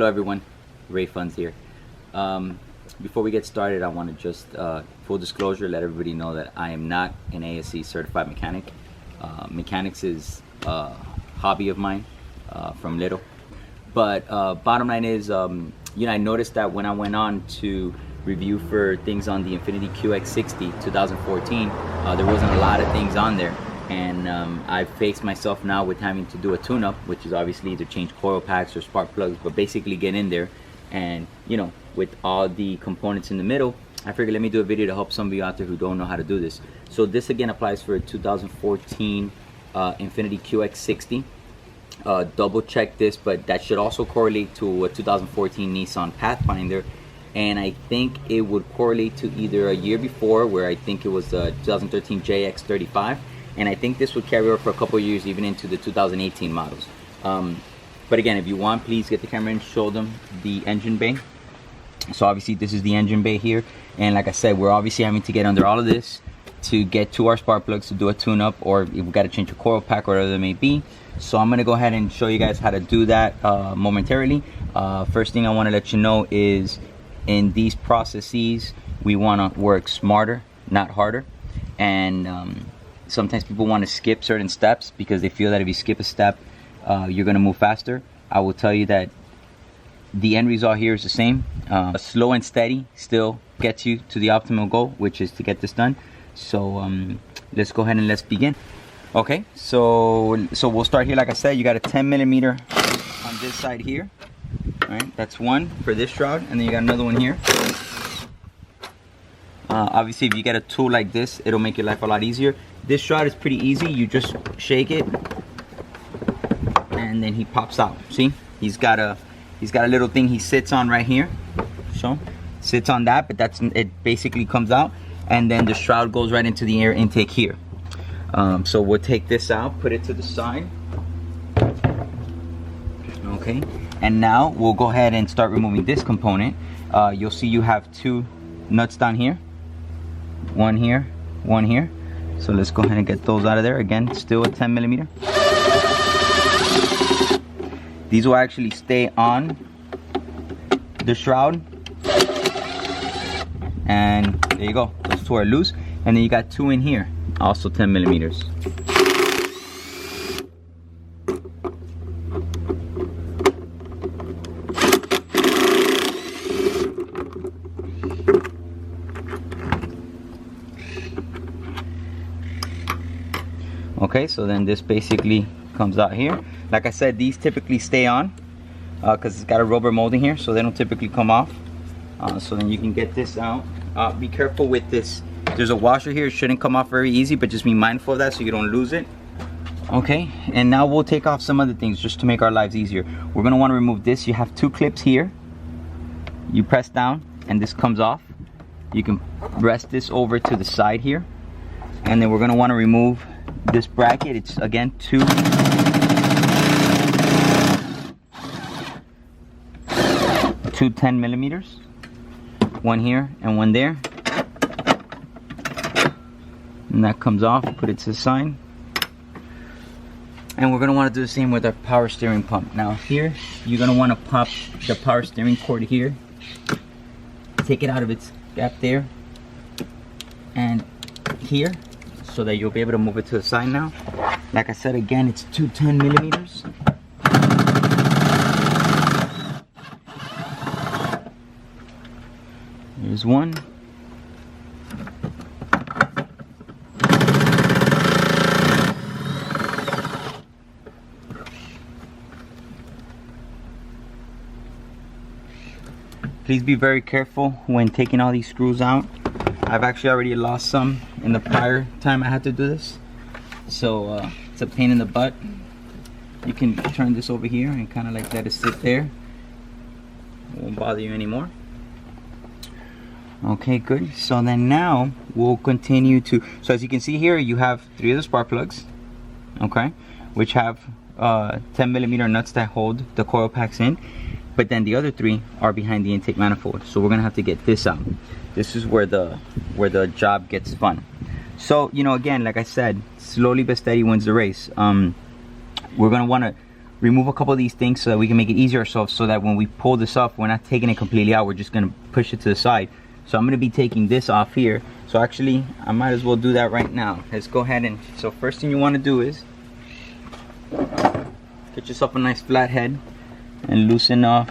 Hello everyone, Ray Funds here. Before we get started, I want to just full disclosure, let everybody know that I am not an ASE certified mechanic. Mechanics is a hobby of mine from little. But bottom line is, you know, I noticed that when I went on to review for things on the Infiniti QX60 2014, there wasn't a lot of things on there. And I've faced myself now with having to do a tune-up, which is obviously to change coil packs or spark plugs, but basically get in there. And you know, with all the components in the middle, I figured let me do a video to help some of you out there who don't know how to do this. So this again applies for a 2014 Infiniti QX60. Double check this, but that should also correlate to a 2014 Nissan Pathfinder. And I think it would correlate to either a year before, where I think it was the 2013 JX35. And I think this would carry over for a couple of years, even into the 2018 models. But again, if you want, please get the camera and show them the engine bay. So obviously this is the engine bay here. And like I said, we're obviously having to get under all of this to get to our spark plugs to do a tune-up, or if we've got to change a coil pack or whatever it may be. So I'm gonna go ahead and show you guys how to do that momentarily. First thing I wanna let you know is, in these processes, we wanna work smarter, not harder. And sometimes people want to skip certain steps because they feel that if you skip a step, you're going to move faster. I will tell you that the end result here is the same. Slow and steady still gets you to the optimal goal, which is to get this done. So let's go ahead and let's begin. Okay, so we'll start here. Like I said, you got a 10mm on this side here. All right, that's one for this shroud, and then you got another one here. Obviously, if you get a tool like this, it'll make your life a lot easier. This shroud is pretty easy. You just shake it, and then he pops out. See, he's got a little thing he sits on right here. So sits on that, but it basically comes out, and then the shroud goes right into the air intake here. So we'll take this out, put it to the side. Okay, and now we'll go ahead and start removing this component. You'll see you have two nuts down here. One here, one here. So let's go ahead and get those out of there. Again, still a 10mm. These will actually stay on the shroud. And there you go. Those two are loose. And then you got two in here, also 10mm. Okay, so then this basically comes out here. Like I said, these typically stay on because it's got a rubber molding here, so they don't typically come off. So then you can get this out. Be careful with this. There's a washer here. It shouldn't come off very easy, but just be mindful of that so you don't lose it. Okay, and now we'll take off some other things just to make our lives easier. We're going to want to remove this. You have two clips here. You press down and this comes off. You can rest this over to the side here. And then we're going to want to remove this bracket. It's again two 10mm, one here and one there, and that comes off. Put it to the side, and we're going to want to do the same with our power steering pump. Now here you're going to want to pop the power steering cord here, take it out of its gap there and here, so that you'll be able to move it to the side now. Like I said, again, it's two 10mm. There's one. Please be very careful when taking all these screws out. I've actually already lost some in the prior time I had to do this, so it's a pain in the butt. You can turn this over here and kind of like let it sit there. It won't bother you anymore. Okay, good. So then now we'll continue to, so as you can see here, you have three of the spark plugs, okay, which have 10mm nuts that hold the coil packs in, but then the other three are behind the intake manifold. So we're gonna have to get this out. This is where the job gets fun. So, you know, again, like I said, slowly but steady wins the race. We're gonna want to remove a couple of these things so that we can make it easier ourselves, so that when we pull this off, we're not taking it completely out, we're just gonna push it to the side. So I'm gonna be taking this off here. So actually, I might as well do that right now. Let's go ahead and, so first thing you wanna do is get yourself a nice flat head and loosen up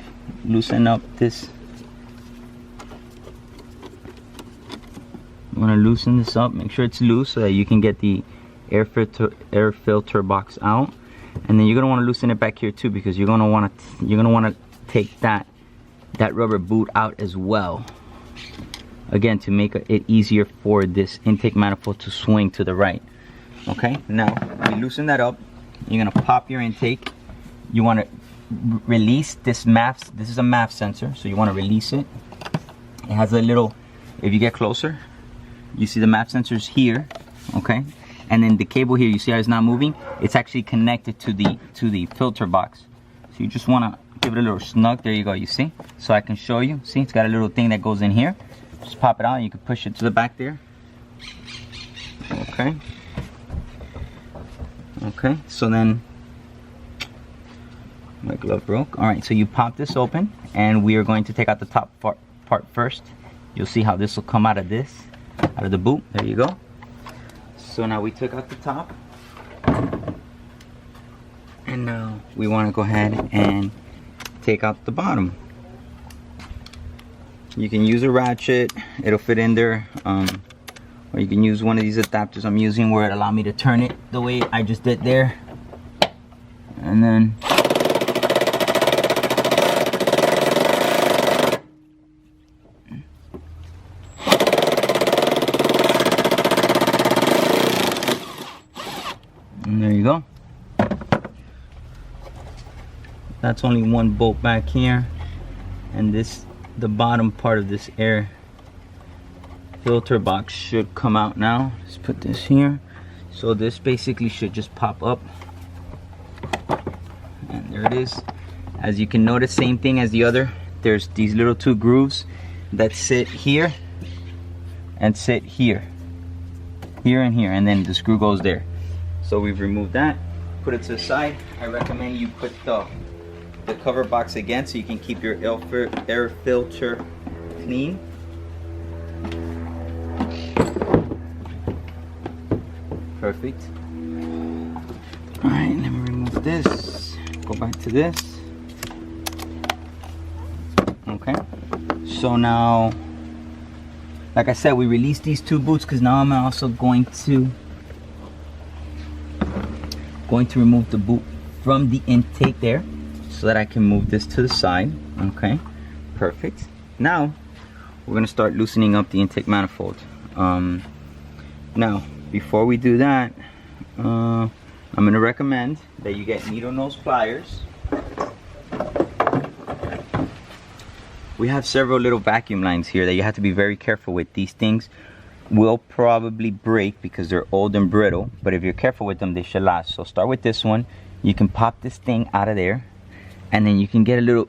this. You wanna loosen this up, make sure it's loose so that you can get the air filter box out. And then you're gonna want to loosen it back here too, because you're gonna want to take that rubber boot out as well. Again, to make it easier for this intake manifold to swing to the right. Okay, now you loosen that up. You're gonna pop your intake. You want to release this MAF. This is a MAF sensor, so you want to release it. It has a little. If you get closer, you see the MAF sensors here. Okay. And then the cable here, you see how it's not moving? It's actually connected to the filter box. So you just want to give it a little snug. There you go, you see? So I can show you. See, it's got a little thing that goes in here. Just pop it out and you can push it to the back there. Okay. Okay, so then, my glove broke. All right, so you pop this open and we are going to take out the top part first. You'll see how this will come out of the boot. There you go. So now we took out the top, and now we want to go ahead and take out the bottom. You can use a ratchet, it'll fit in there, or you can use one of these adapters I'm using where it allows me to turn it the way I just did there. And then there you go. That's only one bolt back here, and the bottom part of this air filter box should come out now. Let's put this here. So this basically should just pop up, and there it is. As you can notice, same thing as the other. There's these little two grooves that sit here and sit here, and here, and then the screw goes there. So we've removed that, put it to the side. I recommend you put the cover box again so you can keep your air filter clean. Perfect. All right, let me remove this. Go back to this. Okay. So now, like I said, we released these two boots because now I'm also going to remove the boot from the intake there so that I can move this to the side. Okay, perfect. Now we're gonna start loosening up the intake manifold. Now before we do that, I'm gonna recommend that you get needle nose pliers. We have several little vacuum lines here that you have to be very careful with. These things will probably break because they're old and brittle, but if you're careful with them, they should last. So start with this one. You can pop this thing out of there, and then you can get a little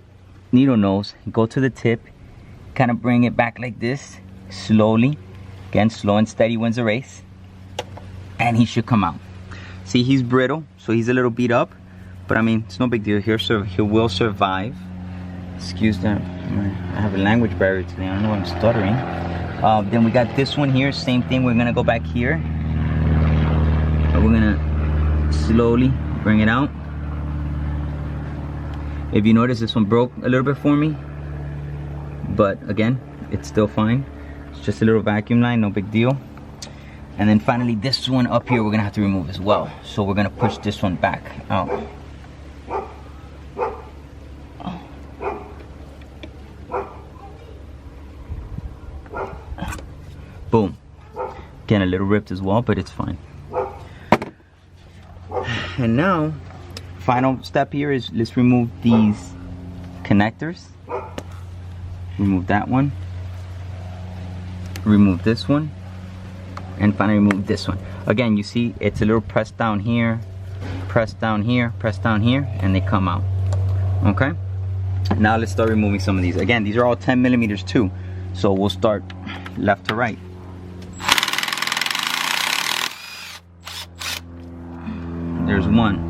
needle nose, go to the tip, kind of bring it back like this, slowly. Again, slow and steady wins the race, and he should come out. See, he's brittle, so he's a little beat up, but I mean, it's no big deal. He will survive. Excuse that, I have a language barrier today. I don't know why I'm stuttering. Then we got this one here, same thing. We're gonna go back here, and we're gonna slowly bring it out. If you notice, this one broke a little bit for me, but again, it's still fine. It's just a little vacuum line, no big deal. And then finally, this one up here, we're gonna have to remove as well. So we're gonna push this one back out. Boom. Again, a little ripped as well, but it's fine. And now, final step here is let's remove these connectors. Remove that one. Remove this one. And finally remove this one. Again, you see it's a little pressed down here, pressed down here, pressed down here, and they come out. Okay? Now let's start removing some of these. Again, these are all 10 millimeters too. So we'll start left to right. There's one.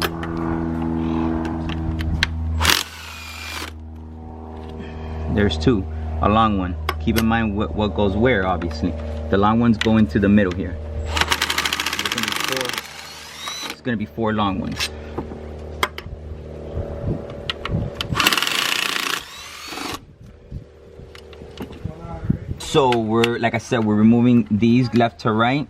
there's two, a long one. Keep in mind what goes where, obviously. The long ones go into the middle here. It's gonna be four long ones. So we're, like I said, we're removing these left to right.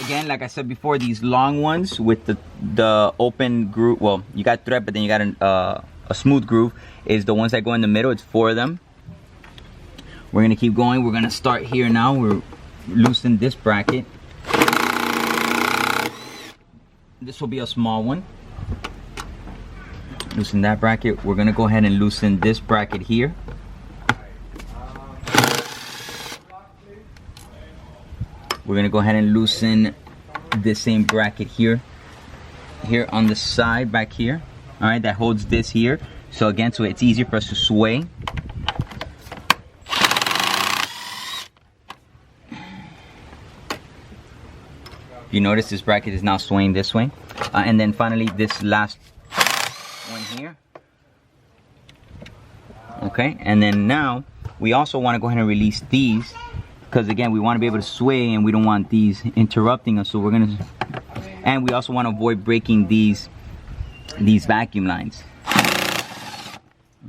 Again, like I said before, these long ones with the open groove, well, you got thread, but then you got a smooth groove, is the ones that go in the middle. It's 4 of them. We're gonna keep going. We're gonna start here now. We're loosening this bracket. This will be a small one. Loosen that bracket. We're gonna go ahead and loosen this bracket here. We're gonna go ahead and loosen this same bracket here on the side back here. All right, that holds this here. So again, so it's easier for us to sway. You notice this bracket is now swaying this way. And then finally this last one here. Okay, and then now we also want to go ahead and release these, because again, we want to be able to sway and we don't want these interrupting us. So we're gonna, and we also want to avoid breaking these vacuum lines.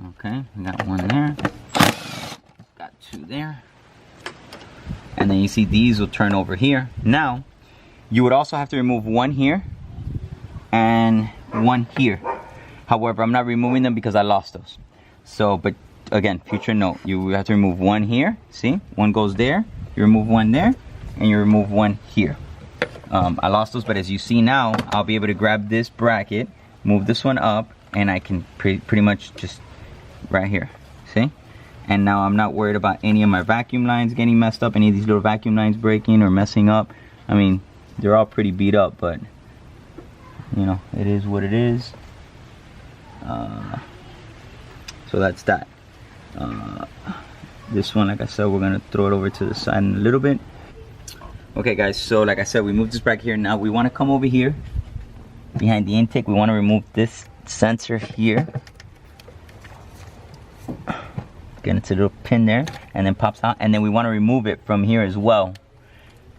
Okay, we got one there, got 2 there. And then you see these will turn over here. Now, you would also have to remove one here and one here. However, I'm not removing them because I lost those. So, but again, future note, you have to remove one here. See, one goes there. You remove one there, and you remove one here. I lost those, but as you see now, I'll be able to grab this bracket, move this one up, and I can pretty much just right here. See? And now I'm not worried about any of my vacuum lines getting messed up, any of these little vacuum lines breaking or messing up. I mean, they're all pretty beat up, but you know, it is what it is. So that's that. This one, like I said, we're gonna throw it over to the side in a little bit. Okay guys, so like I said, we moved this back here. Now we want to come over here behind the intake. We want to remove this sensor here. Again, it's a little pin there, and then pops out. And then we want to remove it from here as well,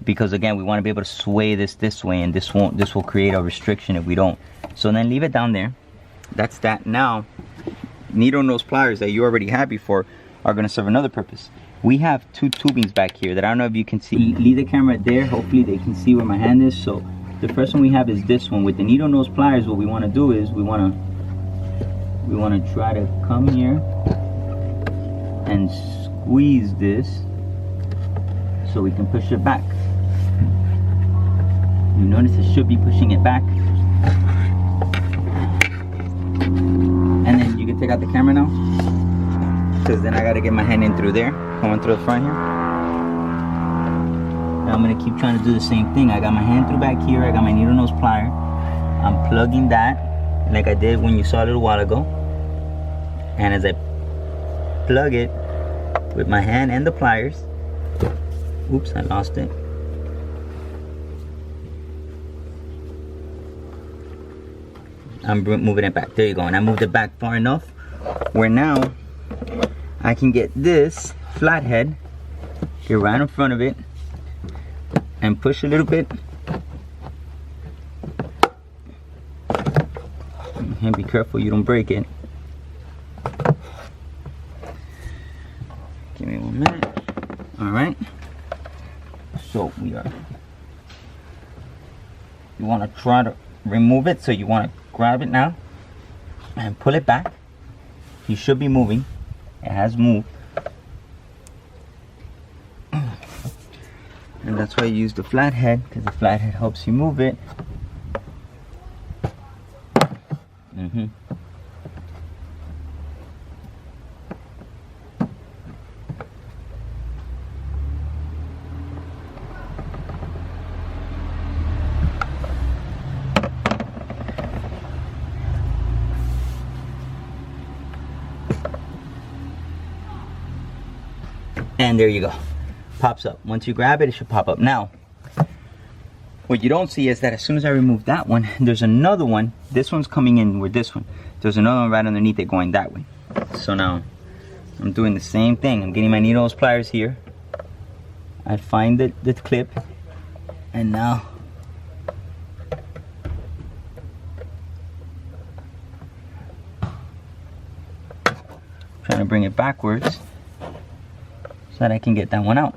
because again, we want to be able to sway this way, and this will create a restriction if we don't. So then leave it down there. That's that. Now, needle nose pliers that you already had before are going to serve another purpose. We have 2 tubings back here that I don't know if you can see. Leave the camera there. Hopefully they can see where my hand is. So the first one we have is this one. With the needle nose pliers, what we want to do is we want to try to come here and squeeze this so we can push it back. You notice it should be pushing it back. And then you can take out the camera now, because then I got to get my hand in through there, coming through the front here. Now I'm going to keep trying to do the same thing. I got my hand through back here, I got my needle nose plier. I'm plugging that like I did when you saw a little while ago. And as I plug it with my hand and the pliers, oops, I lost it. I'm moving it back. There you go. And I moved it back far enough where now I can get this flathead, get right in front of it, and push a little bit. And be careful you don't break it. Give me 1 minute. Alright. So you want to try to remove it, so you want to grab it now and pull it back. You should be moving. It has moved. And that's why you use the flathead, because the flathead helps you move it. And there you go. Pops up. Once you grab it, it should pop up. Now, what you don't see is that as soon as I remove that one, there's another one. This one's coming in with this one. There's another one right underneath it going that way. So now, I'm doing the same thing. I'm getting my needle nose pliers here. I find the clip, and now trying to bring it backwards so that I can get that one out.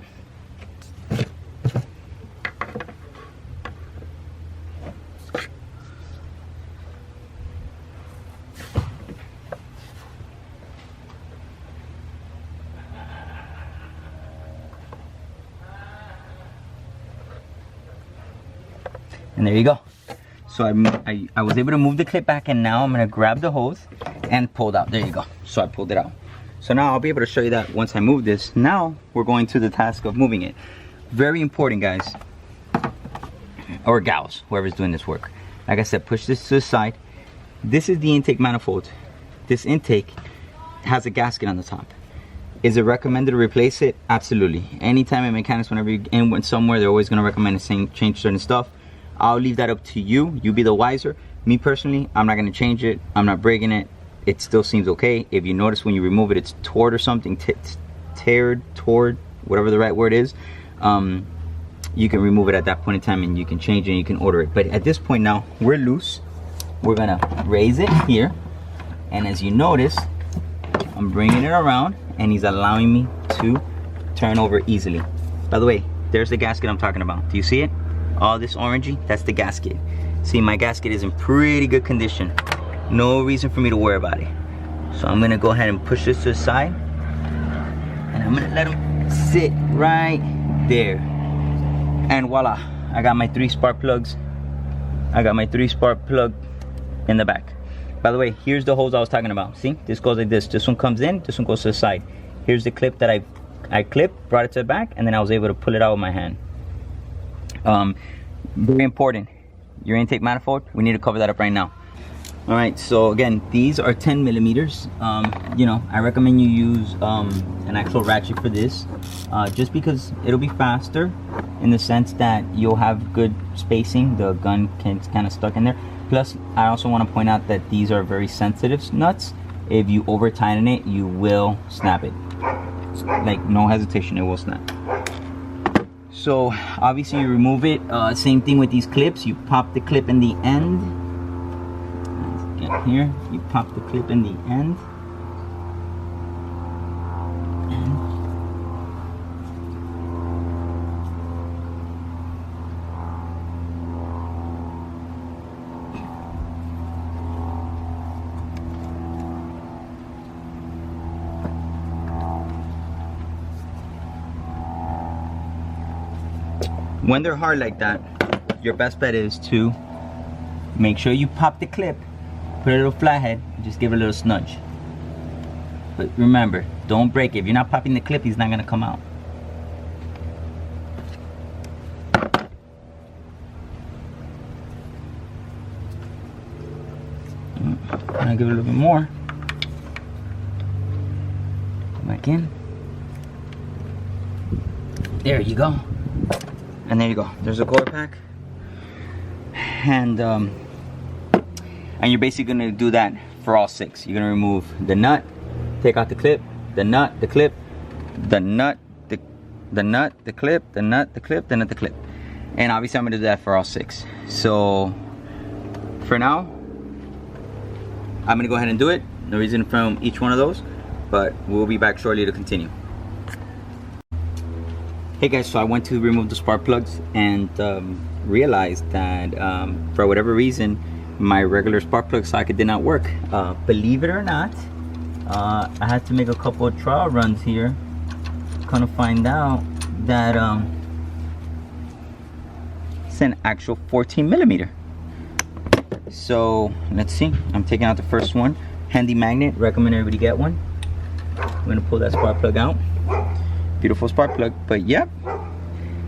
And there you go. So I was able to move the clip back, and now I'm gonna grab the hose and pull it out. There you go. So I pulled it out. So now I'll be able to show you that once I move this. Now we're going to the task of moving it. Very important, guys, or gals, whoever's doing this work. Like I said, push this to the side. This is the intake manifold. This intake has a gasket on the top. Is it recommended to replace it? Absolutely. Anytime in mechanics, whenever you went somewhere, they're always going to recommend change certain stuff. I'll leave that up to you. You be the wiser. Me personally, I'm not going to change it. I'm not breaking it. It still seems okay. If you notice when you remove it, it's torn or something, torn, whatever the right word is. You can remove it at that point in time, and you can change it and you can order it. But at this point now, we're loose. We're gonna raise it here, and as you notice, I'm bringing it around, and he's allowing me to turn over easily. By the way, there's the gasket I'm talking about. Do you see it? All this orangey, that's the gasket. See, my gasket is in pretty good condition. No reason for me to worry about it. So I'm gonna go ahead and push this to the side, and I'm gonna let him sit right there. And voila, I got my 3 spark plugs. I got my 3 spark plug in the back. By the way, here's the hose I was talking about. See, this goes like this. This one comes in, this one goes to the side. Here's the clip that I clipped, brought it to the back, and then I was able to pull it out with my hand. Very important, your intake manifold, we need to cover that up right now. All right, so again, these are 10 millimeters. You know, I recommend you use an actual ratchet for this, just because it'll be faster in the sense that you'll have good spacing. The gun can kind of stuck in there. Plus, I also want to point out that these are very sensitive nuts. If you over tighten it, you will snap it. Like, no hesitation, it will snap. So obviously you remove it. Same thing with these clips. You pop the clip in the end. Let's get here. You pop the clip in the end. When they're hard like that, your best bet is to make sure you pop the clip, put a little flathead, and just give it a little snudge. But remember, don't break it. If you're not popping the clip, he's not gonna come out. I'll give it a little bit more. Go back in. There you go. And there you go. There's a coil pack. And you're basically gonna do that for all 6. You're gonna remove the nut, take out the clip, the nut, the clip, the nut, the nut, the clip, the nut, the clip, the nut, the clip. And obviously I'm gonna do that for all 6. So for now, I'm gonna go ahead and do it. No reason from each one of those, but we'll be back shortly to continue. Hey guys, so I went to remove the spark plugs and realized that for whatever reason my regular spark plug socket did not work. Believe it or not, I had to make a couple of trial runs here, kind of find out that it's an actual 14 millimeter. So let's see, I'm taking out the first one. Handy magnet, recommend everybody get one. I'm gonna pull that spark plug out. Beautiful spark plug, but yep,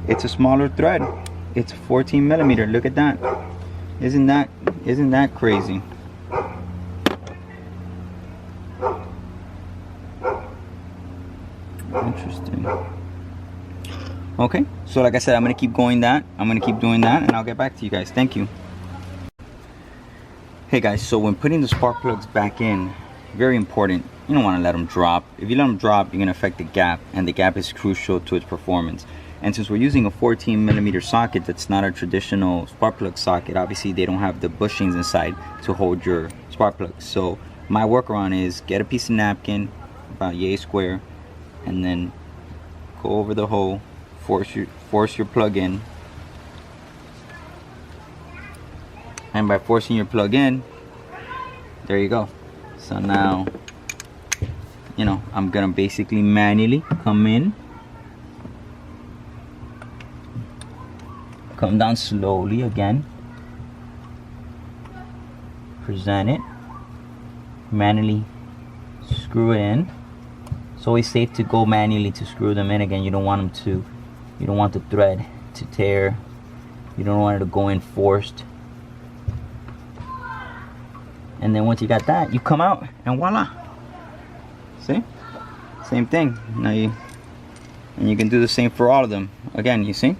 it's a smaller thread. It's 14 millimeter. Look at that. Isn't that crazy? Interesting. Okay, so like I said, I'm gonna keep going that. I'm gonna keep doing that, and I'll get back to you guys. Thank you. Hey guys, so when putting the spark plugs back in, very important. you don't want to let them drop. If you let them drop, you're going to affect the gap, and the gap is crucial to its performance. And since we're using a 14mm socket that's not a traditional spark plug socket, obviously they don't have the bushings inside to hold your spark plugs. So my workaround is get a piece of napkin about yay square, and then go over the hole, force your plug in, and by forcing your plug in, there you go. So now, you know, I'm gonna basically manually come in, come down slowly again, present it, manually screw it in. It's always safe to go manually to screw them in. Again, you don't want the thread to tear. You don't want it to go in forced. And then once you got that, you come out and voila. See? Same thing. Now you can do the same for all of them. Again, you see?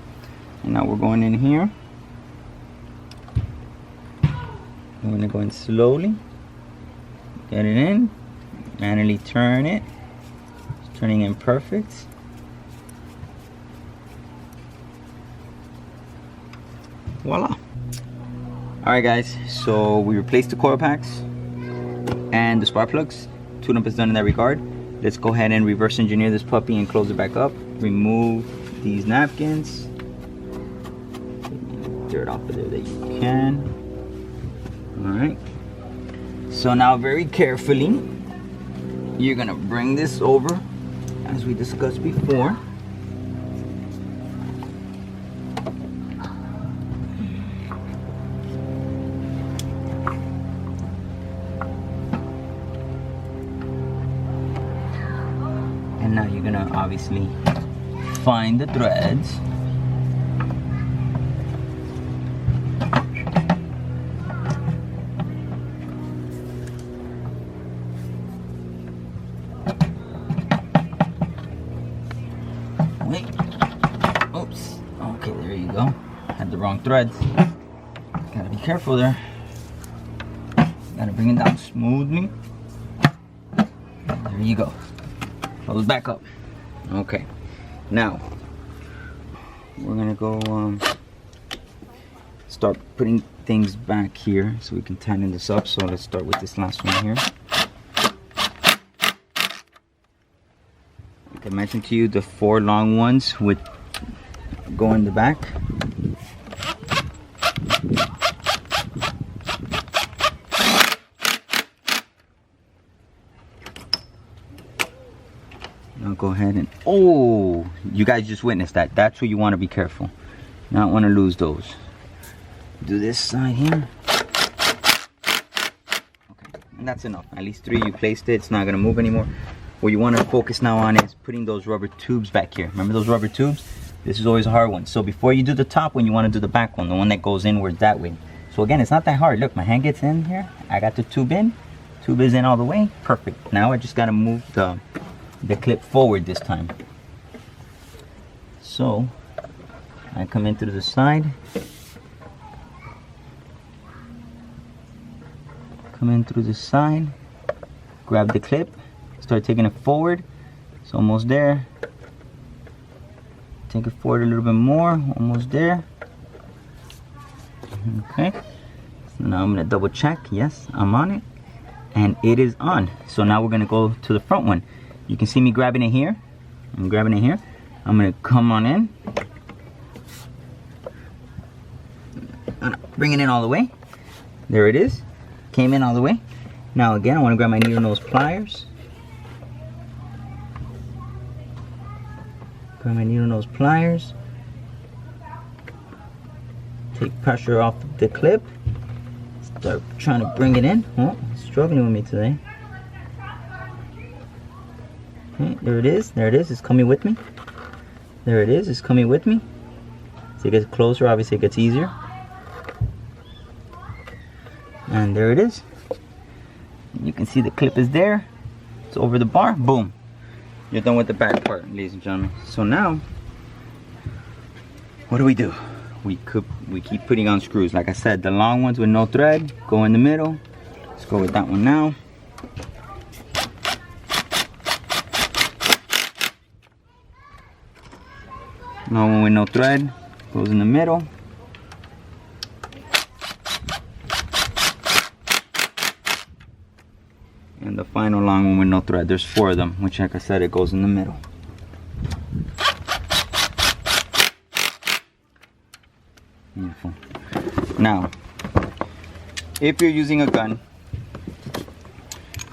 And now we're going in here. I'm gonna go in slowly. Get it in. Manually turn it. It's turning in perfect. Voila. Alright guys, so we replaced the coil packs and the spark plugs. Tuneup is done in that regard. Let's go ahead and reverse engineer this puppy and close it back up. Remove these napkins. Dirt off of there that you can. Alright. So now very carefully, you're gonna bring this over as we discussed before. And now you're gonna obviously find the threads. Wait. Oops. Okay, there you go. Had the wrong threads. Gotta be careful there. Gotta bring it down smoothly. There you go. Close back up. Okay, now we're gonna go start putting things back here so we can tighten this up. So let's start with this last one here. Like I mentioned to you, the 4 long ones would go in the back. Now go ahead and, oh, you guys just witnessed that. That's where you want to be careful. Not want to lose those. Do this side here. Okay, and that's enough. At least 3, you placed it. It's not going to move anymore. What you want to focus now on is putting those rubber tubes back here. Remember those rubber tubes? This is always a hard one. So before you do the top one, you want to do the back one, the one that goes inward that way. So again, it's not that hard. Look, my hand gets in here. I got the tube in. Tube is in all the way. Perfect. Now I just got to move the clip forward this time. So I come in through the side, grab the clip, start taking it forward. It's almost there. Take it forward a little bit more, almost there. Okay, so now I'm gonna double check. Yes, I'm on it, and it is on. So now we're gonna go to the front one. You can see me grabbing it here. I'm grabbing it here. I'm gonna come on in. Bring it in all the way. There it is. Came in all the way. Now again, I want to grab my needle nose pliers. Grab my needle nose pliers. Take pressure off the clip. Start trying to bring it in. Oh, it's struggling with me today. Okay, there it is. There it is. It's coming with me. There it is. It's coming with me. As it gets closer, obviously it gets easier. And there it is. You can see the clip is there. It's over the bar. Boom. You're done with the back part, ladies and gentlemen. So now, what do? We keep putting on screws. Like I said, the long ones with no thread go in the middle. Let's go with that one now. Long one with no thread goes in the middle. And the final long one with no thread. There's 4 of them, which, like I said, it goes in the middle. Beautiful. Now, if you're using a gun,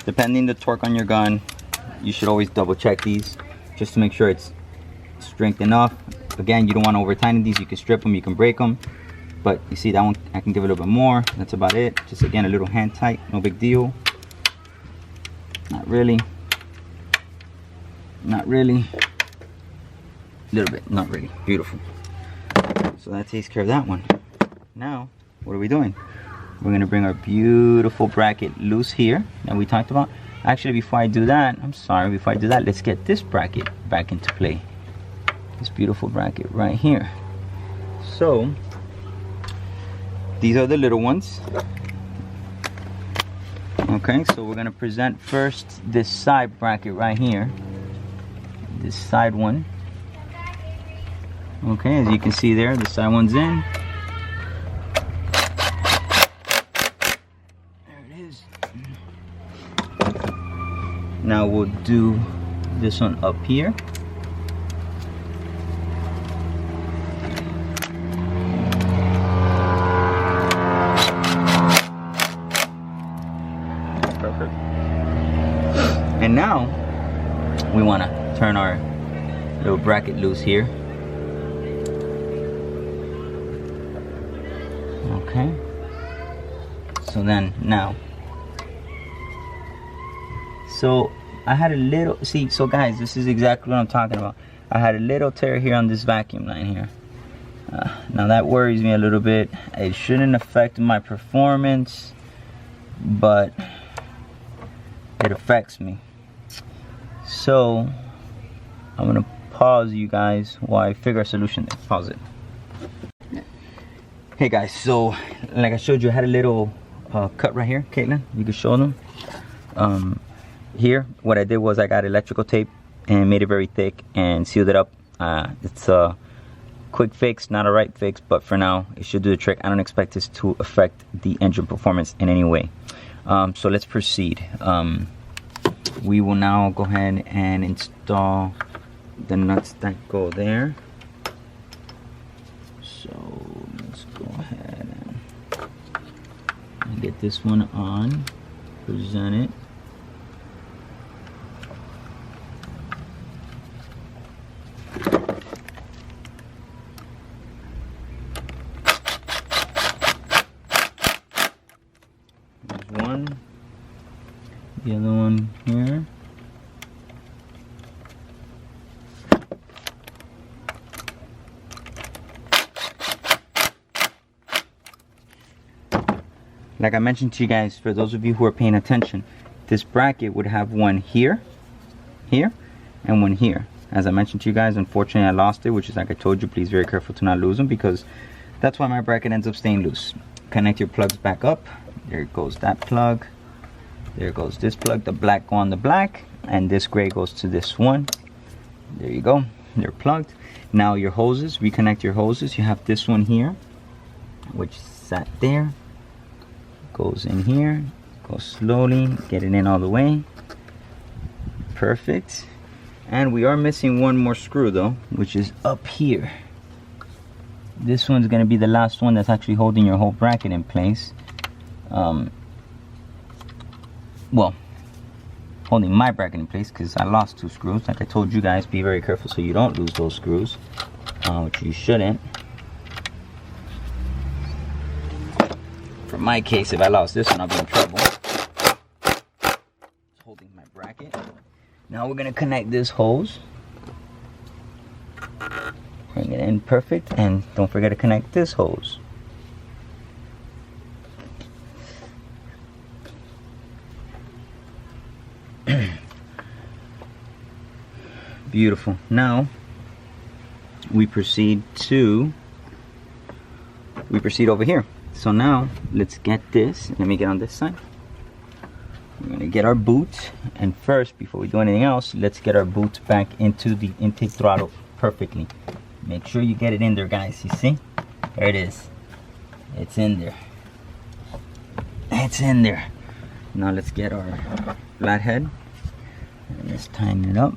depending the torque on your gun, you should always double check these just to make sure it's strength enough. Again, you don't want to over tighten these. You can strip them, you can break them, but you see that one, I can give it a little bit more. That's about it. Just again, a little hand tight, no big deal. Not really. Not really. A little bit, not really. Beautiful. So that takes care of that one. Now, what are we doing? We're gonna bring our beautiful bracket loose here that we talked about. Actually, before I do that, before I do that, let's get this bracket back into play. This beautiful bracket right here. So, these are the little ones. Okay, so we're gonna present first this side bracket right here. This side one. Okay, as you can see there, the side one's in. There it is. Now we'll do this one up here. Perfect. And now we want to turn our little bracket loose here. Okay, so then now, so I had a little, see, so guys, this is exactly what I'm talking about. I had a little tear here on this vacuum line here. Now that worries me a little bit. It shouldn't affect my performance, but it affects me. So I'm gonna pause you guys while I figure a solution there. Pause it. Hey guys, so like I showed you, I had a little cut right here. Caitlin, you can show them. Here, what I did was I got electrical tape and made it very thick and sealed it up. It's a quick fix, not a right fix, but for now, it should do the trick. I don't expect this to affect the engine performance in any way. So let's proceed. We will now go ahead and install the nuts that go there. So let's go ahead and get this one on, present it. There's one, the other one here. Like I mentioned to you guys, for those of you who are paying attention, this bracket would have one here, here, and one here. As I mentioned to you guys, unfortunately I lost it, which is, like I told you, please very careful to not lose them, because that's why my bracket ends up staying loose. Connect your plugs back up. There goes that plug. There goes this plug. The black go on the black, and this gray goes to this one. There you go. They're plugged. Now your hoses, reconnect your hoses. You have this one here, which sat there. Goes in here, goes slowly, get it in all the way. Perfect. And we are missing one more screw though, which is up here. This one's gonna be the last one that's actually holding your whole bracket in place. Well, holding my bracket in place, because I lost 2 screws. Like I told you guys, be very careful so you don't lose those screws, which you shouldn't. For my case, if I lost this one, I'll be in trouble. It's holding my bracket. Now we're gonna connect this hose. Bring it in perfect, and don't forget to connect this hose. Beautiful. Now we proceed over here. So now let's get this. Let me get on this side. We're gonna get our boot, and first, before we do anything else, let's get our boot back into the intake throttle perfectly. Make sure you get it in there, guys. You see? There it is. It's in there. It's in there. Now let's get our flathead and let's tighten it up.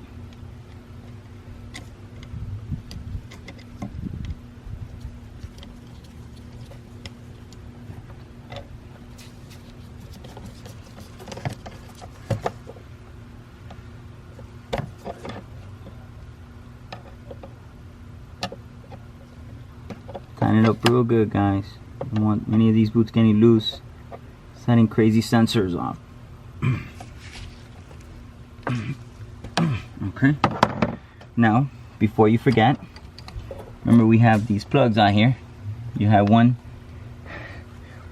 Tighten it up real good, guys. Don't want any of these boots getting loose, setting crazy sensors off. Okay. Now, before you forget, remember we have these plugs out here. You have one.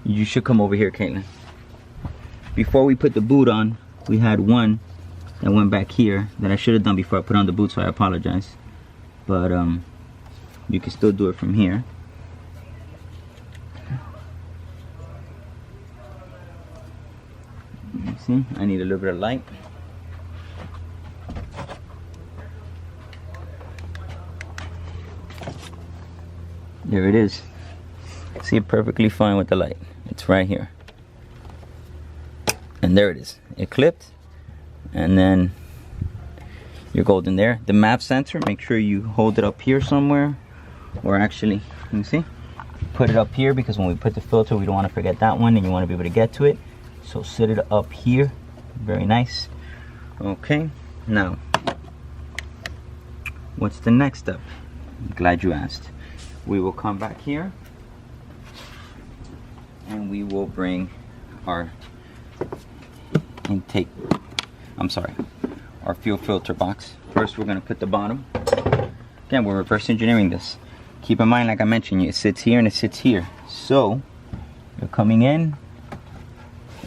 You should come over here, Caitlin. Before we put the boot on, we had one that went back here that I should have done before I put on the boot, so I apologize. But you can still do it from here. See, I need a little bit of light. There it is. See it perfectly fine with the light. It's right here. And there it is. It clipped. And then you're golden there. The map sensor, make sure you hold it up here somewhere. Or actually, you see? Put it up here because when we put the filter, we don't want to forget that one and you want to be able to get to it. So sit it up here. Very nice. Okay, now what's the next step? I'm glad you asked. We will come back here and we will bring our intake, our fuel filter box. First we're going to put the bottom. Again, we're reverse engineering this. Keep in mind, like I mentioned, it sits here and it sits here. So you're coming in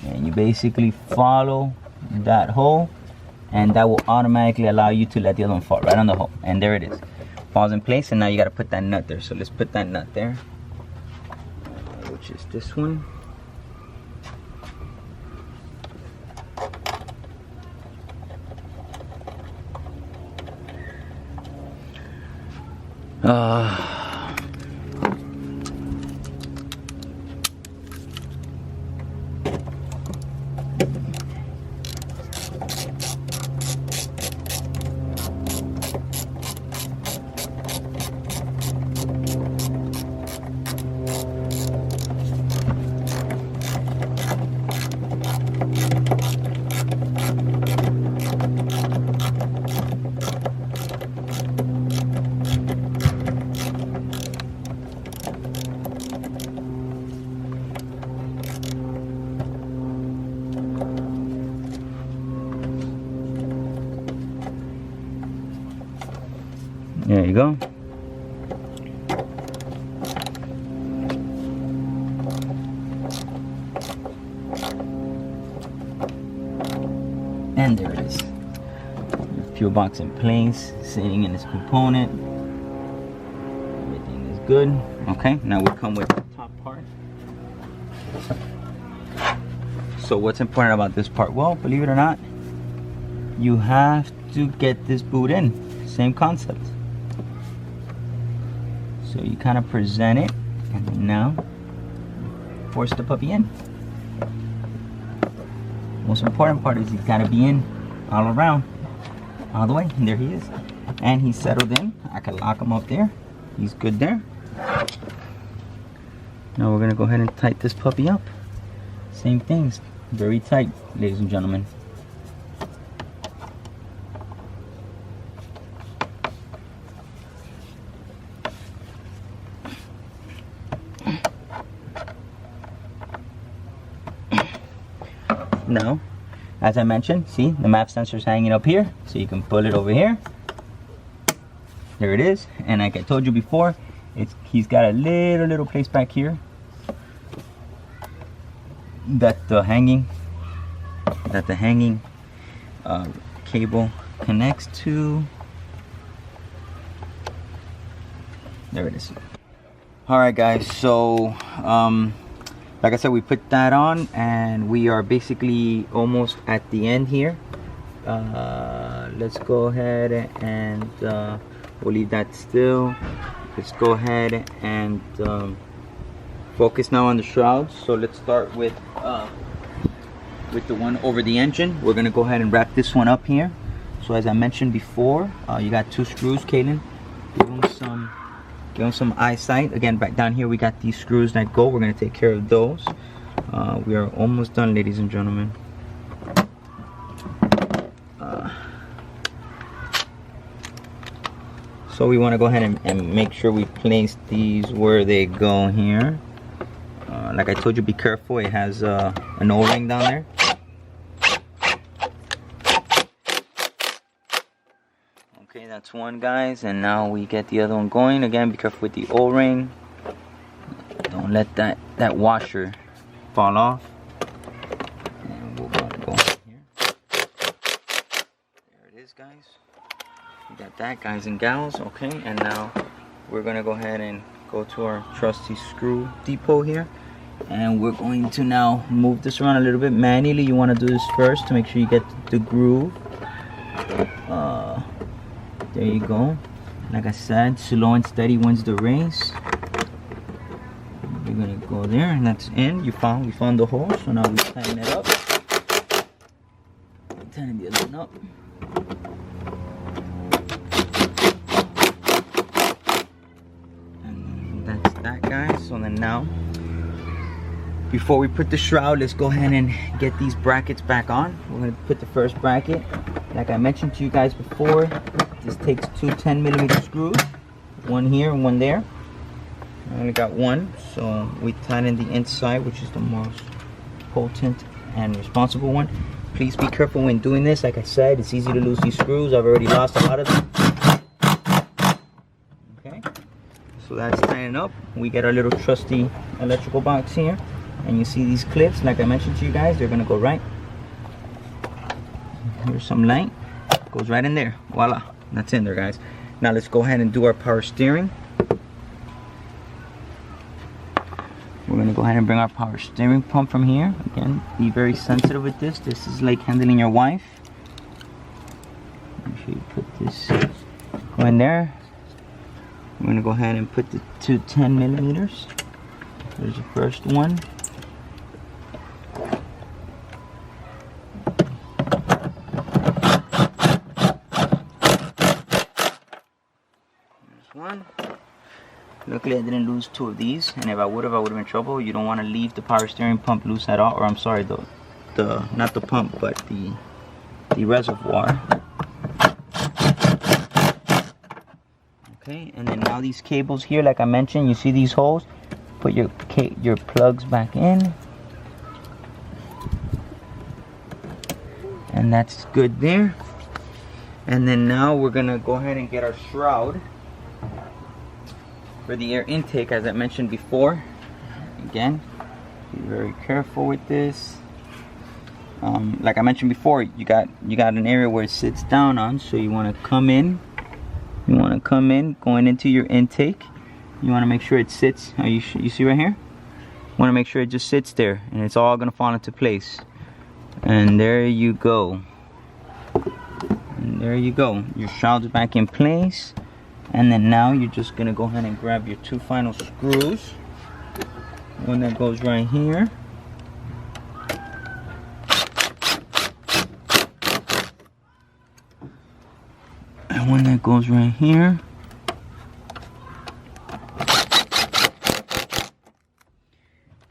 and you basically follow that hole, and that will automatically allow you to let the other one fall right on the hole. And there it is. Falls in place, and now you got to put that nut there. So let's put that nut there, which is this one. There you go. And there it is. The fuel box in place, sitting in this component. Everything is good. Okay, now we come with the top part. So what's important about this part? Well, believe it or not, you have to get this boot in. Same concept. So you kind of present it, and now force the puppy in. Most important part is he's got to be in all around, all the way. And there he is. And he's settled in. I can lock him up there. He's good there. Now we're going to go ahead and tighten this puppy up. Same things. Very tight, ladies and gentlemen. Now, as I mentioned, see the map sensor is hanging up here, so you can pull it over here. There it is. And like I told you before, he's got a little place back here that the hanging cable connects to. There it is. All right, guys. So like I said, we put that on and we are basically almost at the end here. Let's go ahead and we'll leave that still. let's go ahead and focus now on the shrouds. So let's start with the one over the engine. We're gonna go ahead and wrap this one up here. So as I mentioned before, you got 2 screws, Kaylin. Give them some eyesight. Again, back down here we got these screws that go. We're gonna take care of those. We are almost done, ladies and gentlemen. So we want to go ahead and make sure we place these where they go here. Like I told you, be careful. It has an O-ring down there. Okay, that's one, guys, and now we get the other one going. Again, be careful with the O-ring. Don't let that washer fall off. And we'll go here. There it is, guys. We got that, guys and gals. Okay, and now we're gonna go ahead and go to our trusty screw depot here, and we're going to now move this around a little bit manually. You want to do this first to make sure you get the groove. There you go. Like I said, slow and steady wins the race. We're gonna go there, and that's in. We found the hole, so now we tighten it up. Tighten the other one up. And that's that, guys. So then now, before we put the shroud, let's go ahead and get these brackets back on. We're gonna put the first bracket. Like I mentioned to you guys before, this takes 2 10mm screws, one here and one there. I only got one, so we tighten the inside, which is the most potent and responsible one. Please be careful when doing this. Like I said, it's easy to lose these screws. I've already lost a lot of them. Okay, so that's tightened up. We get our little trusty electrical box here, and you see these clips. Like I mentioned to you guys, they're gonna go right. Here's some light, goes right in there. Voila, that's in there, guys. Now let's go ahead and do our power steering. We're gonna go ahead and bring our power steering pump from here. Again, be very sensitive with this. This is like handling your wife. Make sure you put this go in there. We're gonna go ahead and put the 2 10mm. There's the first one. One. Luckily I didn't lose 2 of these, and if I would have been in trouble. You don't want to leave the power steering pump loose at all, or I'm sorry, the not the pump but the reservoir. Okay, and then now these cables here, like I mentioned, you see these holes, put your plugs back in, and that's good there. And then now we're gonna go ahead and get our shroud for the air intake, as I mentioned before. Again, be very careful with this. Like I mentioned before, you got an area where it sits down on, so you want to come in. You want to come in going into your intake. You want to make sure it sits. You see right here? You want to make sure it just sits there, and it's all gonna fall into place. And there you go. And there you go. Your shroud's back in place. And then now you're just gonna go ahead and grab your 2 final screws. One that goes right here. And one that goes right here.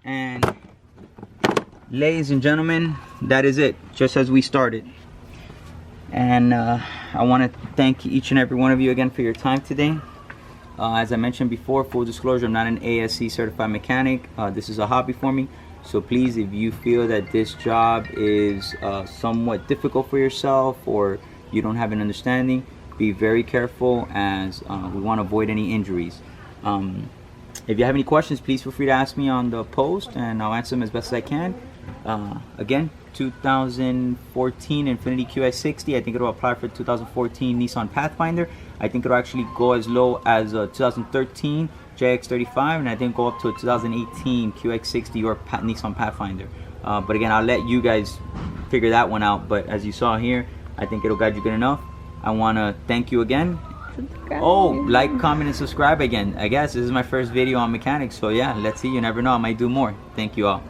And ladies and gentlemen, that is it, just as we started. And I want to thank each and every one of you again for your time today. As I mentioned before, full disclosure, I'm not an ASC certified mechanic. This is a hobby for me. So please, if you feel that this job is somewhat difficult for yourself, or you don't have an understanding, be very careful, as we want to avoid any injuries. If you have any questions, please feel free to ask me on the post, and I'll answer them as best as I can. Again, 2014 Infiniti QX60. I think it'll apply for 2014 Nissan Pathfinder. I think it'll actually go as low as 2013 JX35, and I think go up to a 2018 QX60 or Nissan Pathfinder. But again, I'll let you guys figure that one out. But as you saw here, I think it'll guide you good enough. I want to thank you again, Subscribe. Oh, like, comment, and subscribe again. I guess this is my first video on mechanics, so yeah, let's see. You never know, I might do more. Thank you all.